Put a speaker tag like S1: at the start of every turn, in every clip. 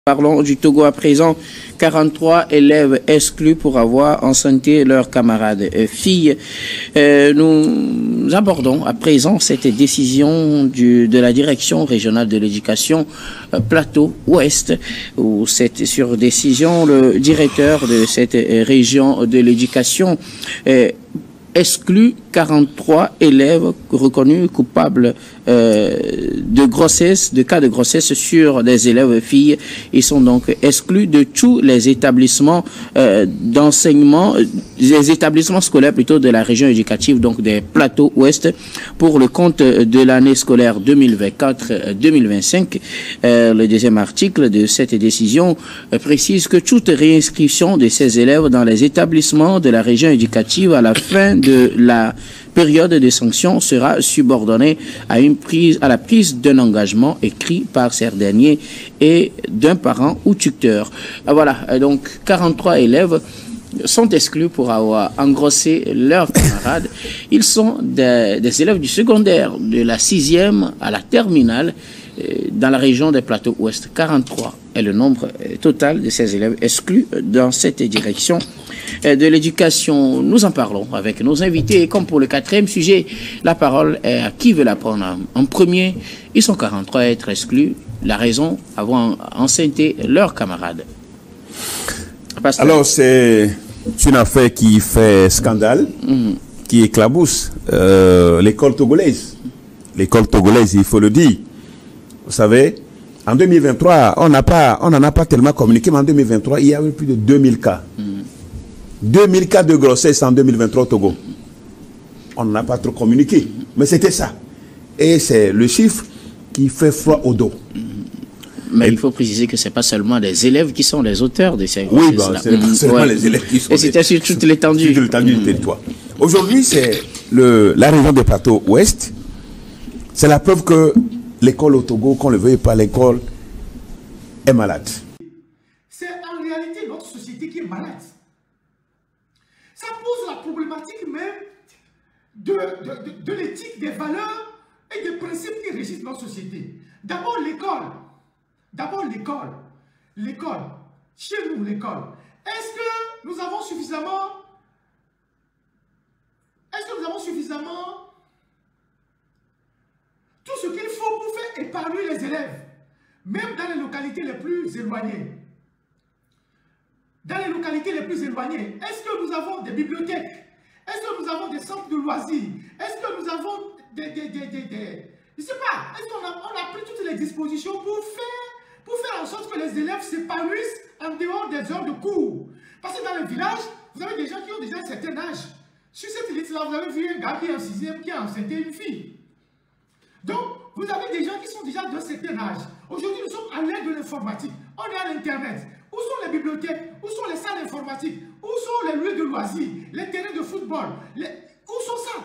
S1: Parlons du Togo à présent. 43 élèves exclus pour avoir enceinté leurs camarades filles. Nous abordons à présent cette décision de la direction régionale de l'éducation Plateau Ouest. Sur décision, le directeur de cette région de l'éducation exclut 43 élèves reconnus coupables de cas de grossesse sur des élèves filles. Ils sont donc exclus de tous les établissements d'enseignement, les établissements scolaires plutôt de la région éducative, donc des Plateaux Ouest, pour le compte de l'année scolaire 2024-2025. Le deuxième article de cette décision précise que toute réinscription de ces élèves dans les établissements de la région éducative à la fin de la période de sanction sera subordonnée à la prise d'un engagement écrit par ces derniers et d'un parent ou tuteur. Voilà, donc 43 élèves sont exclus pour avoir engrossé leurs camarades. Ils sont des élèves du secondaire, de la 6e à la terminale, dans la région des Plateaux Ouest. 43 est le nombre total de ces élèves exclus dans cette direction de l'éducation. Nous en parlons avec nos invités. Et comme pour le 4e sujet, la parole est à qui veut la prendre en premier. Ils sont 43 à être exclus. La raison, avoir enceinté leurs camarades. Pasteur.
S2: Alors, c'est une affaire qui fait scandale, qui éclabousse l'école togolaise. L'école togolaise, il faut le dire. Vous savez, en 2023, on n'en a pas tellement communiqué, mais en 2023, il y a eu plus de 2000 cas. 2000 cas de grossesse en 2023 au Togo. On n'en a pas trop communiqué, mais c'était ça. Et c'est le chiffre qui fait froid au dos.
S1: Mais il faut préciser que ce n'est pas seulement les élèves qui sont les auteurs de ces
S2: grossesses. Oui, bon, c'est pas seulement les élèves qui sont.
S1: Et c'était sur toute l'étendue.
S2: Sur l'étendue du territoire. Aujourd'hui, c'est la région des Plateaux Ouest. C'est la preuve que l'école au Togo, qu'on ne le veuille pas, l'école est malade.
S3: C'est en réalité notre société qui est malade. Ça pose la problématique même de l'éthique, des valeurs et des principes qui régissent notre société. D'abord l'école. D'abord l'école. L'école. Chez nous, l'école. Est-ce que nous avons suffisamment tout ce qu'il faut pour faire épargner les élèves, même dans les localités les plus éloignées? Dans les localités les plus éloignées, est-ce que nous avons des bibliothèques? Est-ce que nous avons des centres de loisirs? Est-ce que nous avons je ne sais pas, est-ce qu'on a pris toutes les dispositions pour faire en sorte que les élèves s'épanouissent en dehors des heures de cours? Parce que dans les villages, vous avez des gens qui ont déjà un certain âge. Sur cette liste-là, vous avez vu un gars qui est en 6e, qui a enceinté une fille. Donc, vous avez des gens qui sont déjà d'un certain âge. Aujourd'hui, nous sommes à l'ère de l'informatique. On est à l'Internet. Où sont les bibliothèques? Où sont les salles informatiques? Où sont les lieux de loisirs? Les terrains de football? Où sont ça?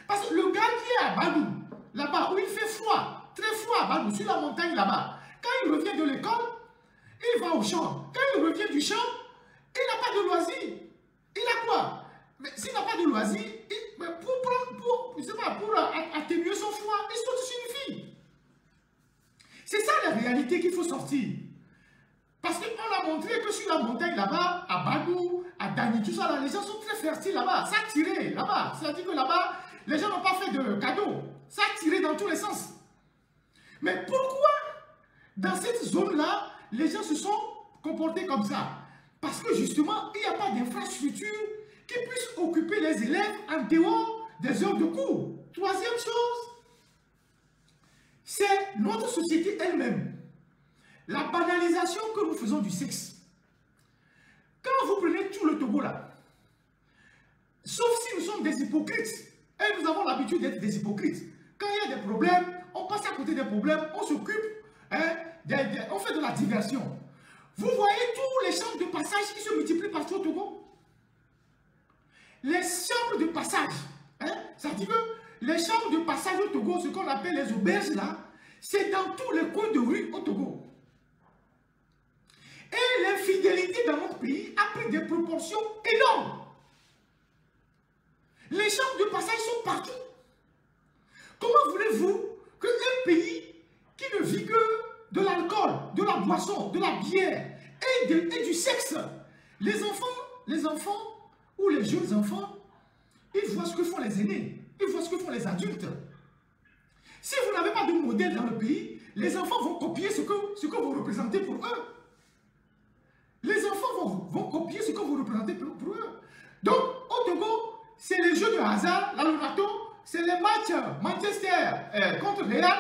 S3: Parce que le gars qui est à Badou, là-bas, où il fait froid, très froid à Badou, sur la montagne là-bas, quand il revient de l'école, il va au champ. Quand il revient du champ, il n'a pas de loisirs. Il a quoi? Mais s'il n'a pas de loisirs, pour atténuer son froid, il saute sur une fille. C'est ça la réalité qu'il faut sortir. Parce qu'on a montré que sur la montagne là-bas, à Badou, à Dani, tout ça, là, les gens sont très fertiles là-bas. Ça a tiré là-bas. C'est-à-dire que là-bas, les gens n'ont pas fait de cadeaux. Ça a tiré dans tous les sens. Mais pourquoi, dans cette zone-là, les gens se sont comportés comme ça? Parce que justement, il n'y a pas d'infrastructure qui puisse occuper les élèves en dehors des heures de cours. Troisième chose, c'est notre société elle-même. La banalisation que nous faisons du sexe. Quand vous prenez tout le Togo là, sauf si nous sommes des hypocrites, et nous avons l'habitude d'être des hypocrites. Quand il y a des problèmes, on passe à côté des problèmes, on s'occupe, on fait de la diversion. Vous voyez tous les chambres de passage qui se multiplient partout au Togo? Les chambres de passage, ça dit que les chambres de passage au Togo, ce qu'on appelle les auberges là, c'est dans tous les coins de rue au Togo. Et l'infidélité dans notre pays a pris des proportions énormes. Les chambres de passage sont partout. Comment voulez-vous qu'un pays qui ne vit que de l'alcool, de la boisson, de la bière et du sexe. Les enfants ou les jeunes enfants, ils voient ce que font les aînés, ils voient ce que font les adultes. Si vous n'avez pas de modèle dans le pays, les enfants vont copier ce que vous représentez pour eux. Les enfants vont copier ce que vous représentez pour eux. Donc, au Togo, c'est les jeux de hasard, la loto, c'est les matchs Manchester contre Real,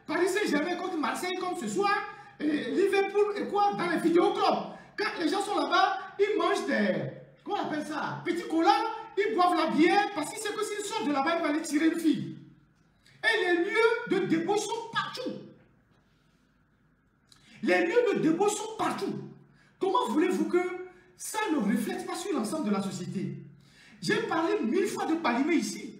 S3: Paris Saint-Germain contre Marseille comme ce soir, et Liverpool et quoi dans les vidéoclubs. Quand les gens sont là-bas, ils mangent des, comment on appelle ça, petits colas, ils boivent la bière parce qu'ils savent que s'ils sortent de là-bas, ils vont aller tirer une fille. Et les lieux de débauche sont partout. Les lieux de débauche sont partout. Comment voulez-vous que ça ne reflète pas sur l'ensemble de la société? J'ai parlé 1000 fois de Palimé ici.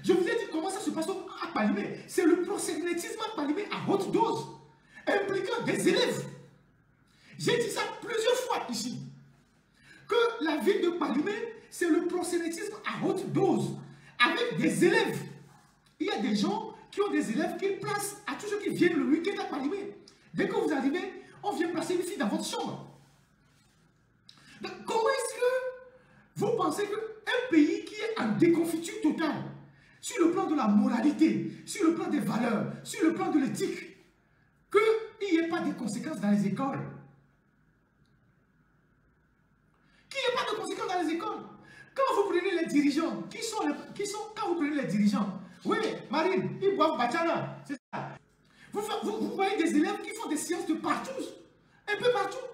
S3: Je vous ai dit comment ça se passe à Palimé. C'est le proxénétisme à Palimé à haute dose, impliquant des élèves. J'ai dit ça plusieurs fois ici. Que la ville de Palimé, c'est le proxénétisme à haute dose, avec des élèves. Il y a des gens qui ont des élèves qui placent à tous ceux qui viennent le week-end à Palimé. Dès que vous arrivez, on vient placer une fille dans votre chambre. Donc, comment est-ce que vous pensez qu'un pays qui est en déconfiture totale, sur le plan de la moralité, sur le plan des valeurs, sur le plan de l'éthique, qu'il n'y ait pas de conséquences dans les écoles? Qu'il n'y ait pas de conséquences dans les écoles? Quand vous prenez les dirigeants, quand vous prenez les dirigeants, oui, Marine, ils boivent Bachana, c'est ça. Vous voyez des élèves qui font des séances de partout, un peu partout.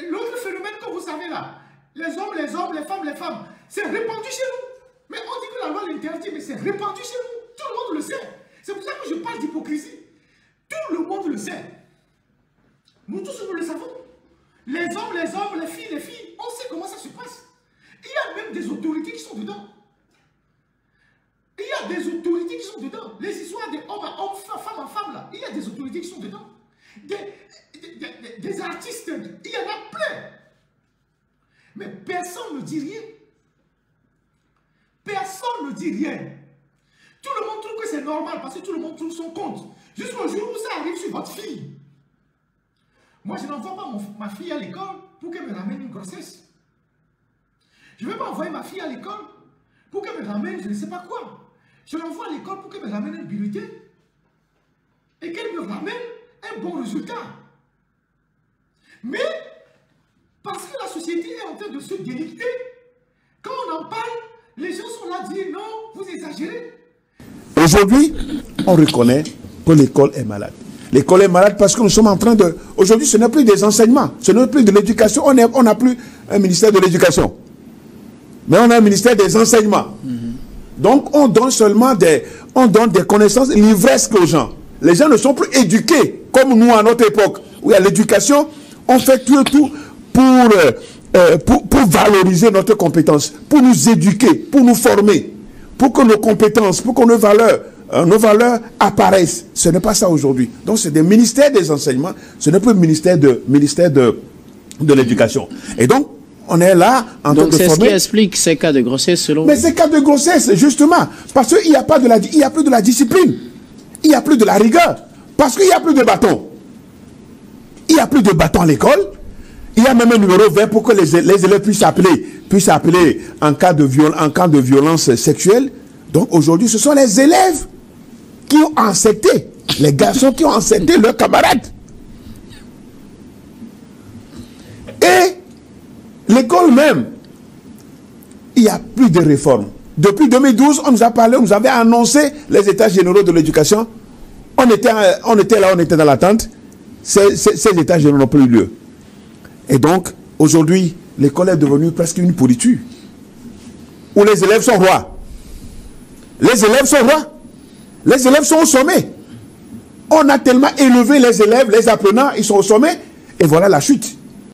S3: L'autre phénomène que vous savez là, les hommes, les femmes, c'est répandu chez nous. Mais on dit que la loi l'interdit, mais c'est répandu chez nous. Tout le monde le sait. C'est pour ça que je parle d'hypocrisie. Tout le monde le sait. Nous tous, nous le savons. Les hommes, les filles, on sait comment ça se passe. Il y a même des autorités qui sont dedans. Il y a des autorités qui sont dedans. Les histoires de homme à homme, femme à femme, là, il y a des autorités qui sont dedans. Des artistes, il y en a plein. Mais personne ne dit rien. Personne ne dit rien. Tout le monde trouve que c'est normal parce que tout le monde trouve son compte. Jusqu'au jour où ça arrive sur votre fille. Moi, je n'envoie pas ma fille à l'école pour qu'elle me ramène une grossesse. Je ne vais pas envoyer ma fille à l'école pour qu'elle me ramène je ne sais pas quoi. Je l'envoie à l'école pour qu'elle me ramène un bulletin et qu'elle me ramène un bon résultat. Mais, parce que la société est en train de se délicter, quand on en parle, les gens sont là à dire non, vous exagérez.
S2: Aujourd'hui, on reconnaît que l'école est malade. L'école est malade parce que nous sommes en train de... Aujourd'hui, ce n'est plus des enseignements, ce n'est plus de l'éducation. On n'a plus un ministère de l'éducation. Mais on a un ministère des enseignements. Donc, on donne seulement des connaissances livresques aux gens. Les gens ne sont plus éduqués comme nous à notre époque. Où il y a l'éducation, on fait tout pour valoriser notre compétence, pour nous éduquer, pour nous former, pour que nos compétences, pour que nos valeurs apparaissent. Ce n'est pas ça aujourd'hui. Donc, c'est des ministères des enseignements, ce n'est plus le ministère de l'éducation. Et donc, on est là en train de former. Donc
S1: c'est ce qui explique ces cas de grossesse selon vous.
S2: Mais ces cas de grossesse, justement, parce qu'il n'y a pas il y a plus de la discipline, il n'y a plus de la rigueur, parce qu'il n'y a plus de bâton. Il n'y a plus de bâton à l'école. Il y a même un numéro vert pour que les élèves puissent appeler en cas de violence sexuelle. Donc aujourd'hui, ce sont les élèves qui ont enceinté, les garçons qui ont enceinté leurs camarades. Et l'école même, il n'y a plus de réforme. Depuis 2012, on nous a parlé, on nous avait annoncé les états généraux de l'éducation. On était là, on était dans l'attente. Ces états généraux n'ont plus eu lieu. Et donc, aujourd'hui, l'école est devenue presque une pourriture. Où les élèves sont rois. Les élèves sont rois. Les élèves sont au sommet. On a tellement élevé les élèves, les apprenants, ils sont au sommet. Et voilà la chute.